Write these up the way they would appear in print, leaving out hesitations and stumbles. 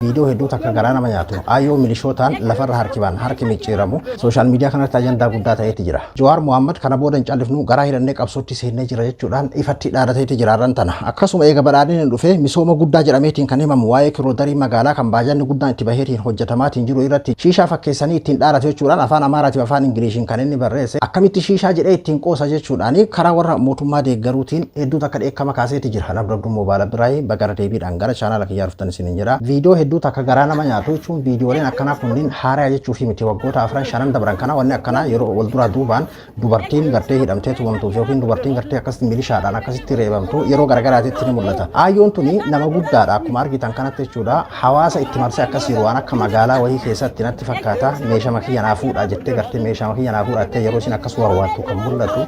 Video hedduu takka garaa nama nyaatu ayyoo milishootaan lafarra harkibaan harki micciiramu sooshaal miidiyaa kanatti ajandaa guddaa ta'eeti jira. Jawaar Mohaammed kana booda hin callifnu garaa hidhannee qabsootti seennee jira jechuudhaan ifatti dhaadateeti jiraarran tana. Akkasuma eega badhaadheen dhufee misooma guddaa jedhameetiin kan himamu waa'ee kiroodarii magaalaa kan baajanni guddaan itti baheetiin hojjetamaatiin jiru irratti shiishaa fakkeessanii ittiin dhaadate jechuudhaan afaan Amaaraatiif afaan Ingiliishiin kan inni barreesse akkamitti shiishaa jedhee ittiin qoosa jechuudhaan karaa warra mootummaa deeggaruutiin hedduu takka dheekkama kaaseeti jira. Nabdabduu Moobaala Biraayii bagara deebiidhaan gara chaanaala kiyyaa dhuftan isin jira. Viidiyoo hedduu takka garaa nama nyaatu jechuun viidiyooleen akkanaa kunniin haaraa jechuuf miti waggoota afran shanan dabran kana wanni akkanaa yeroo wal duraa duubaan dubartiin gartee hidhamtee tumamtuuf yookiin dubartiin gartee akkasitti milishaadhaan akkasitti reebamtu yeroo garagaraatitti ni mul'ata. Aayyoon tuni nama guddaadha akkuma argitan kanatti jechuudha. Hawaasa itti marsee akkas yeroo waan akka magaalaa wayii keessatti natti fakkaata meeshaa makiyya naa fuudhaa jettee gartee meeshaa makiyya naa fuudhattee yeroo isin akkas warwaattu kan mul'atu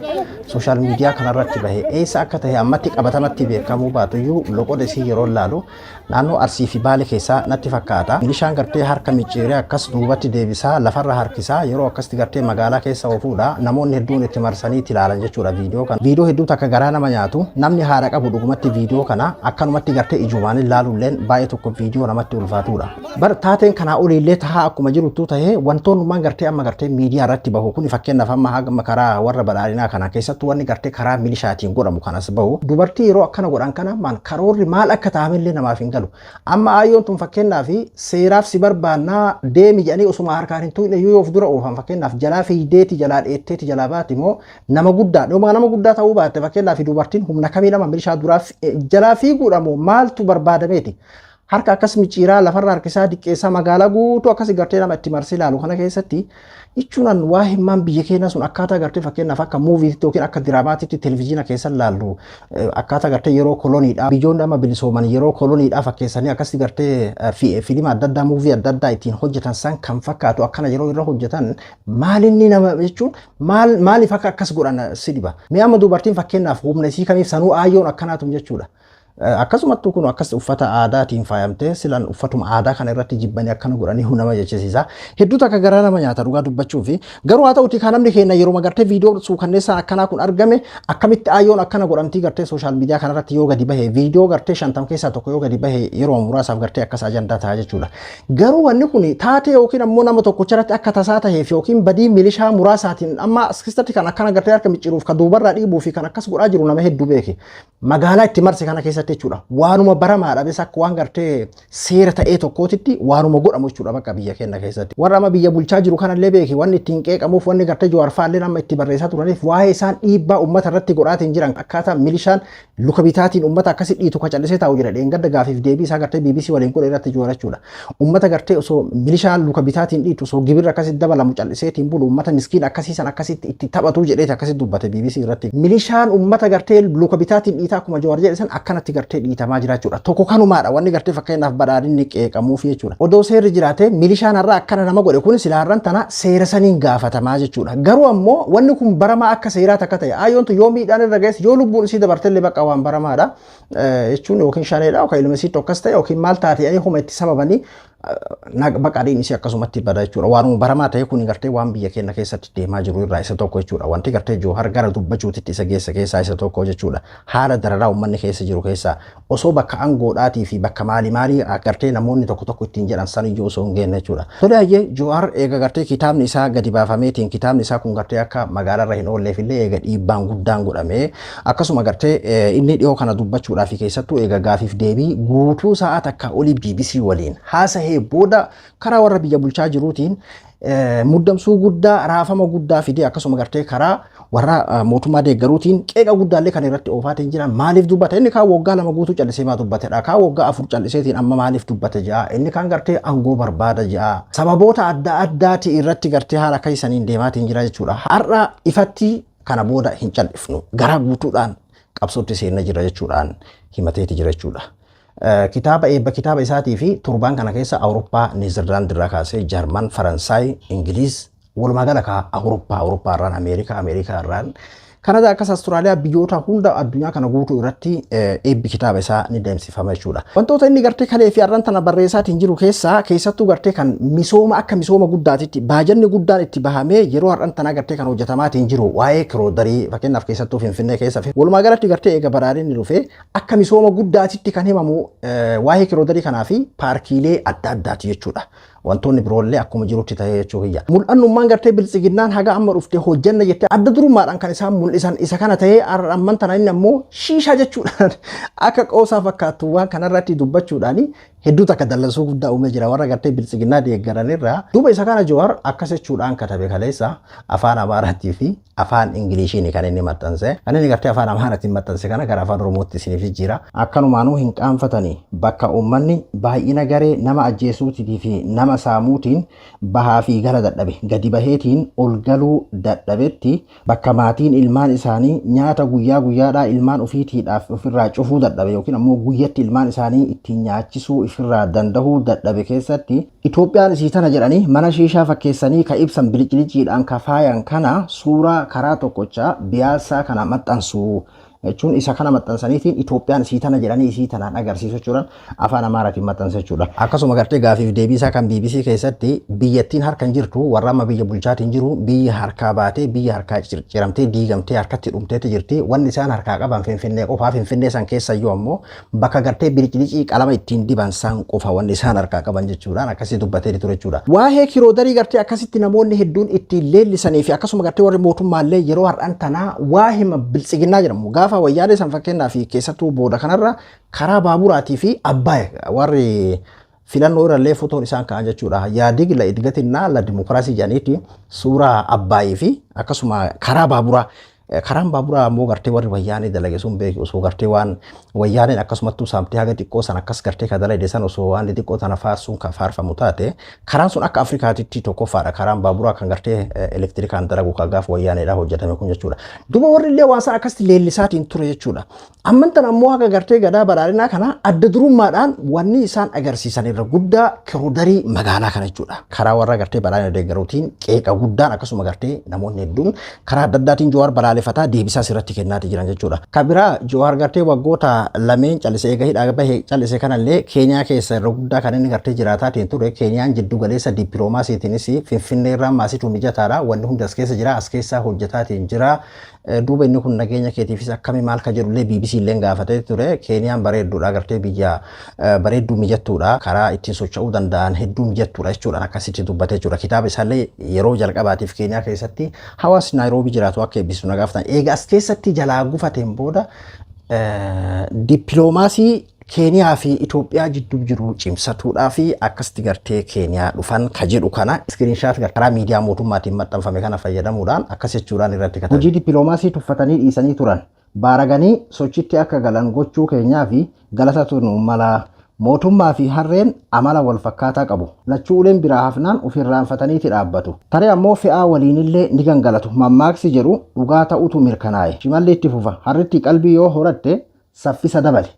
sooshaal miidiyaa kanarratti bahee eessa akka ta'e ammatti qabatamatti beekamuu baatuyyuu loqoda isii yeroo laalu naannoo Arsii fi Baalee keessaa natti fakkaata. Milishaan gartee harka micciiree akkas duubatti deebisaa lafarra harkisaa yeroo akkasti gartee magaalaa keessa ofuudha namoonni hedduun itti marsanii itti ilaalan jechuudha viidiyoo kana. Viidiyoo hedduu takka garaa nama nyaatu namni haadha qabu dhugumatti viidiyoo kana akkanumatti gartee ijumaan ilaaluulleen baay'ee tokko viidiyoo namatti ulfaatudha. Bar taateen kanaa oliillee tahaa akkuma jiruttuu ta'ee wantoonni gartee amma gartee miidiyaa irratti bahu kun fakkeenyaaf amma haga karaa warra badhaadhinaa kana keessattuu wanni gartee karaa milishaatiin godhamu kanas bahu dubartii yeroo akkana godhan kana karoorri maal akka ta'amillee namaaf hin galu. Amma aayyoon tun fakkeenyaaf seeraaf si barbaannaa deemi jedhanii osuma harkaan hin tuqne yoo of dura oofan fakkeenyaaf jalaa fiideeti jalaa dheetteeti jalaa baati immoo nama guddaa dhuma nama guddaa ta'uu baatte fakkeenyaaf dubartiin humna kamii nama milishaa duraaf jalaa fiiguudha moo maaltu barbaadameeti. Harka akkas micciiraa lafarra harkisaa diqqeessaa magaalaa guutuu akkas gartee nama itti marsee ilaalu kana keessatti jechuun waa himmaan biyya keenya sun akkaataa gartee fakkeenyaaf akka muuviitti yookiin akka diraamaatitti televezyiina keessa ilaallu akkaataa gartee yeroo koloniidhaa biyyoonni amma bilisooman yeroo koloniidhaa fakkeessanii akkasti gartee fiilima adda addaa muuvii adda addaa ittiin hojjetan san kan fakkaatu akkana yeroo irra hojjetan maalinni nama jechuun maaliif akka akkas godhan si dhiba. Mee amma dubartiin fakkeenyaaf humna isii kamiif sanuu aayyoon akkanaatum jechuudha. Akkasumattuu kun akkas uffata aadaatiin faayamtee silaan uffatuma aadaa kana irratti jibbanii akkana godhanii nama jechisiisa. Hedduu takka garaa nama nyaata dhugaa dubbachuu fi garuu haa ta'uti kan namni keenya yeroo magartee viidiyoo suukanneessaan akkanaa kun argame akkamitti aayyoon akkana godhamtii gartee sooshaal miidiyaa kanarratti yoo gadi bahe viidiyoo gartee 50 keessaa tokko yoo gadi bahe yeroo muraasaaf gartee akkas ajandaa ta'a jechuudha. Garuu wanni kun taatee yookiin ammoo nama tokkocharratti akka tasaa taheef yookiin badii milishaa muraasaatiin amma askistatti kan akkana gartee harka micciiruuf kan duubarraa dhiibuu fi kan akkas godhaa jiru nama hedduu beeke. Magaalaa itti marse kana keessatti jechuudha. Waanuma baramaadha bes akka waan gartee seera ta'ee tokkootitti waanuma godhamu jechuudha bakka biyya keenya keessatti. Warra amma biyya bulchaa jiru kanallee beeki wanni ittiin qeeqamuuf wanni gartee Jawaar faallee amma itti barreessaa turaniif waa'ee isaan dhiibbaa uummata irratti godhaatiin jiran akkaataa milishaan luka bitaatiin uummata akkasi dhiitu kacallisee taa'u jira dheengadda gaafiif deebii isaa gartee BBC waliin godhe irratti Jawaar jechuudha. Uummata gartee osoo milishaan luka bitaatiin dhiitu osoo gibirra akkasitti dabalamu calliseetiin bulu uummata miskiin akkasiisan akkasitti itti taphatu jedhee akkasitti dubbate BBC irratti. Milishaan uummata gartee luka bitaatiin dhiitaa akkuma Jawaar jedhe san akkanatti gartee dhiitamaa jiraachuudha. Tokko kanumaadha wanni gartee fakkeenyaaf badhaadhinni qeeqamuuf jechuudha. Odoo seerri jiraate milishaan har'a akkana nama godhe kun silaarran tana seera saniin gaafatamaa jechuudha. Garuu ammoo wanni kun baramaa akka seeraa takka ta'e aayyoontu yoo miidhaan irra geesse yoo lubbuun isii dabartellee bakka waan baramaadha jechuun yookiin shaneedha yookiin ilma isii tokkas ta'e yookiin maal taate jedhanii huma itti sababanii baqaadhiin isii akkasumatti bada jechuudha. Waanuma baramaa ta'e kun gartee waan biyya keenya keessatti deemaa jiru irraa isa tokko jechuudha. Wanti gartee Jawaar gara dubbachuutitti isa geessa keessaa isa tokko jechuudha. Haala dararaa uummanni keessa jiru keessaa osoo bakka aangoodhaatii fi bakka maalii gartee namoonni tokko ittiin jedhan san iyyuu osoo hin geenne jechuudha. Tolaayyee Jawaar eega gartee kitaabni isaa gadi baafameetiin kitaabni isaa kun gartee akka magaalarra hin oolleef illee eega dhiibbaan guddaan godhamee akkasuma gartee inni dhiyoo kana dubbachuudhaaf keessattuu eega gaafiif deebii guutuu sa'aa takka olii BBC waliin haasa'ee booda karaa warra biyya bulchaa jiruutiin muddamsuu guddaa raafama guddaa fidee akkasuma gartee karaa warra mootummaa deeggaruutiin qeeqa guddaallee kan irratti oofaatiin jiran maaliif dubbata inni kaan waggaa 2 guutuu callisee maa dubbatedha kaan waggaa 4 calliseetiin amma maaliif dubbata ja'a inni kaan gartee aangoo barbaada ja'a sababoota adda addaati irratti gartee haala keessaniin deemaatiin jira jechuudha. Har'a ifatti kana booda hin callifnu garaa guutuudhaan qabsootti seenna jira jechuudhaan himateeti jira jechuudha. Kitaaba isaatii fi turbaan kana keessa Awurooppaa, Niizerlaand irraa kaasee Jarman, Faransaay, Ingiliiz walumaa gala Awurooppaa irraan Ameerikaa irraan Kanada akkas Austraaliyaa biyyoota hunda addunyaa kana guutuu irratti eebbi kitaaba isaa ni deemsifama jechuudha. Wantoota inni gartee kalee fi arran tana barreessaatiin jiru keessattuu gartee kan misooma akka misooma guddaatitti baajanni guddaan itti bahamee yeroo arran tana gartee kan hojjetamaatiin jiru waa'ee kiroodarii fakkeenyaaf keessattuu Finfinnee keessa fi walumaa galatti gartee eega badhaadhinni dhufee akka misooma guddaatitti kan himamu waa'ee kiroodarii kanaa fi paarkiilee adda addaati jechuudha. Wantoonni biroollee akkuma jirutti ta'ee jechuu hiyya. Mul'annummaan gartee biltsiginnaan haga amma dhuftee hojjanna jettee adda durummaadhaan kan isaan mul'isan isa kana ta'ee amman tana inni ammoo shiishaa jechuudhaan akka qoosaa fakkaattu waan kanarratti dubbachuudhaan hedduu takka dallansuu guddaa uumee jira warra gartee biltsiginnaa deeggaranirraa. Duuba isa kana Jawaar akkas jechuudhaan katabe kaleessa afaan Amaaraatii fi afaan Ingiliishiin kan inni maxxanse. Kan inni gartee afaan Amaaraatiin maxxanse kana gara afaan Oromootti isiniif jira. Akkanumaanuu hin qaanfatanii bakka uummanni baay'ina garee nama ajjeesuutii fi nama saamuutiin bahaa fi gala dadhabe gadi baheetiin ol galuu dadhabetti bakka maatiin ilmaan isaanii nyaata guyyaa guyyaadhaa ilmaan ofiitiidhaaf ofirraa cufuu dadhabe yookiin ammoo guyyatti ilmaan isaanii ittiin nyaachisuu ofirraa dandahuu dadhabe keessatti Itoophiyaan isii tana jedhanii mana shiishaa fakkeessanii ka ibsan biliciliciidhaan ka faayan kana suuraa karaa tokkocha biyaasaa kana maxxansu jechuun isa kana maxxansaniitiin Itoophiyaan isii tana jedhanii isii tanaan agarsiisu jechuudhaan afaan Amaaraatiin maxxansa jechuudha. Akkasuma gartee gaafiif deebii isaa kan BBC keessatti biyyattiin harkaan jirtu warra amma biyya bulchaatiin jiru biyya harkaa baatee biyya harkaa ciramtee diigamtee harkatti dhumteetti jirti. Wanni isaan harkaa qaban Finfinnee qofaa Finfinnee san keessa iyyuu ammoo bakka gartee bilicicii qalama ittiin diban san qofa wanni isaan harkaa qaban jechuudhaan akkasii dubbatee ture jechuudha. Waa'ee kiroodarii gartee akkasitti namoonni hedduun ittiin leellisanii fi akkasuma gartee warri mootummaallee yeroo har'aan tanaa waa hima biltsiginnaa jedhamu gaafa wayyaanee san fakkeenyaa fi keessattuu booda kanarra karaa baaburaatii fi abbaay warri filannoo irrallee fotoon isaan ka'an jechuudha. Yaadig la idgatinnaa la dimokiraasii jedhaniiti suuraa abbaayii fi akkasuma karaa baaburaa karaan baaburaa ammoo gartee warri wayyaanee dalage sun beeku osoo gartee waan wayyaaneen akkasumattuu saamtee haga xiqqoo san akkas gartee ka dalage san osoo waan xiqqoo tana faarsuun kan faarfamu taate karaan sun akka Afrikaatitti tokkoffaadha karaan baaburaa kan gartee elektirikaan dalagu kan gaafa wayyaaneedhaa hojjetame kun jechuudha. Duuba warri illee waan san akkasti leellisaatiin ture jechuudha. Amman tan ammoo haga gartee gadaa badhaadhinaa kana adda durummaadhaan wanni isaan agarsiisan irra guddaa kiroodarii magaalaa kana jechuudha. Karaa warra gartee badhaadhina deeggaruutiin qeeqa guddaan akkasuma gartee namoonni hedduun karaa adda addaatiin Jawaar balaaleffataa deebisaa sirratti kennaati jiran jechuudha. Kabiraa Jawaar gartee waggoota lameen callisee eega hidhaa bahee callisee kanallee Keeniyaa keessa irra guddaa kan inni gartee jiraataatiin ture. Keeniyaan jiddu galeessa dippiloomaasiitiinis Finfinnee irraa maasituu mijataadha. Wanni hundi as keessa jira as keessaa hojjetaatiin jira. Duuba inni kun nageenya keetiifis akkamii maal ka jedhullee BBC illeen gaafatee ture. Keeniyaan bareedduudha gartee biyya bareedduu mijattuudha. Karaa ittiin socho'uu danda'an hedduu mijattuudha jechuudha akkasitti dubbatee jechuudha. Kitaaba isaallee yeroo jalqabaatiif Keeniyaa keessatti hawaasni Naayiroobii jiraatu akka eebbisu na gaafatan. Eega as keessatti jalaa gufateen booda dippiloomaasii Keeniyaa fi Itoophiyaa jidduu jiru cimsatuudhaa fi akkasitti gartee Keeniyaa dhufan ka jedhu kana iskiriinshaat karaa miidiyaa mootummaatiin maxxanfame kana fayyadamuudhaan akkas jechuudhaan irratti katabe. Hojii dippiloomaasii tuffatanii dhiisanii turan baaraganii sochitti akka galan gochuu keenyaa fi galata tunu mala mootummaa fi harreen amala wal fakkaataa qabu. Lachuu uleen biraa hafnaan ofirraanfataniiti dhaabbatu. Taree ammoo fe'aa waliinillee ni gangalatu. Mammaaksi jedhu dhugaa ta'utu mirkanaa'e. Shimallee itti fufa. Harritti qalbii yoo horatte saffisa dabale.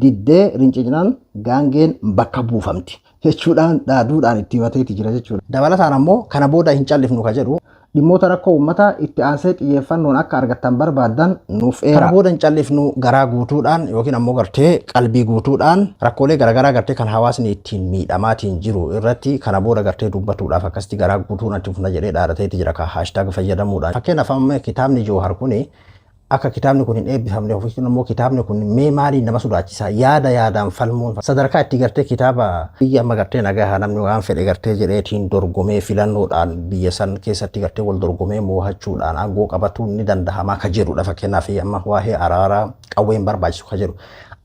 Diddee rincicinaan gaangeen bakka buufamti jechuudhaan dhaaduudhaan itti himateeti jira jechuudha. Dabalataan ammoo kana booda hin callifnu ka jedhu dhimmoota rakkoo uummataa itti aansee xiyyeeffannoon akka argattan barbaadan nuuf eera. Kana booda hin callifnu garaa guutuudhaan yookiin ammoo gartee qalbii guutuudhaan rakkoolee garaagaraa gartee kan hawaasni ittiin miidhamaatiin jiru irratti kana booda gartee dubbatuudhaaf akkasitti garaa guutuun itti fufna jedhee dhaadateeti jira ka haashtaag fayyadamuudhaan. Fakkeenyaaf amma kitaabni Jawaar kuni akka kitaabni kun hin eebbifamne ofiisin ammoo kitaabni kun mee maalii nama sodaachisa yaadaan falmuun sadarkaa itti gartee kitaaba biyya amma gartee nagaa namni waan fedhe gartee jedheetiin dorgomee filannoodhaan biyya san keessatti gartee wal dorgomee mo'achuudhaan aangoo qabatuun ni danda'ama ka jedhudha. Fakkeenyaaf amma waa'ee araaraa qawween barbaachisu ka jedhu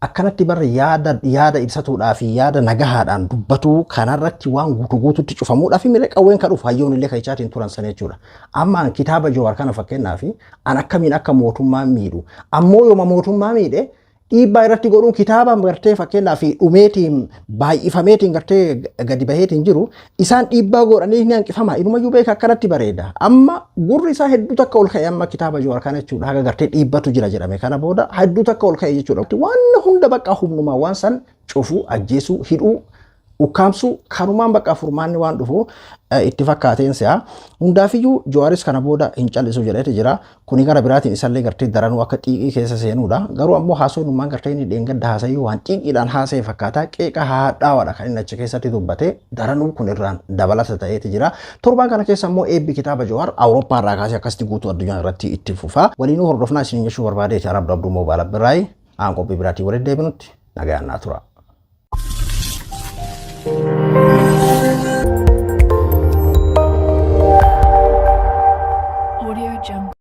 akkanatti barre yaada ibsatuudhaa fi yaada nagahaadhaan dubbatu kanarratti waan guutuutti cufamuudhaa fi milee qawween ka dhufu hayyoon illee kaichaatiin turan sana jechuudha. Amma kitaaba Jawaar kana fakkeenyaaf an akkamiin akka mootummaa miidhu ammoo yooma mootummaa miidhe dhiibbaa irratti godhuun kitaaba gartee fakkeenyaaf dhumeetiin baay'ifameetiin gartee gadi baheetiin jiru isaan dhiibbaa godhanii ni hanqifama. Inumayyuu beeka akkanatti bareeda. Amma gurri isaa hedduu takka ol ka'e amma kitaaba Jawaar kana jechuudha. Haga gartee dhiibbatu jira jedhame kana booda hedduu takka ol ka'e jechuudha. Waan hunda bakka humnumaa waan san cufuu ajjeesuu hidhuu ukkaamsu kanumaan bakka furmaanni waan dhufu itti fakkaateen si'a hundaafiyyuu Jawaaris kana booda hin callisu jedhee jira kuni gara biraatiin isallee gartee daranuu akka xiiqii keessa seenuudha garuu ammoo haasofnummaan gartee inni dheengadda haasayuu waan xiiqiidhaan haasa'e fakkaata qeeqa haadhaawwadha kan inni achi keessatti dubbate daranuu kun irraan dabalata ta'eeti jira torbaan kana keessa ammoo eebbi kitaaba Jawaar Awurooppaa irraa kaasee akkasitti guutuu addunyaa irratti itti fufa waliinuu hordofnaa isin jechuu barbaadeeti Arab Abduu Moobaala Biraayi aan qophii biraatii walitti deebinutti nagayaan naa tura.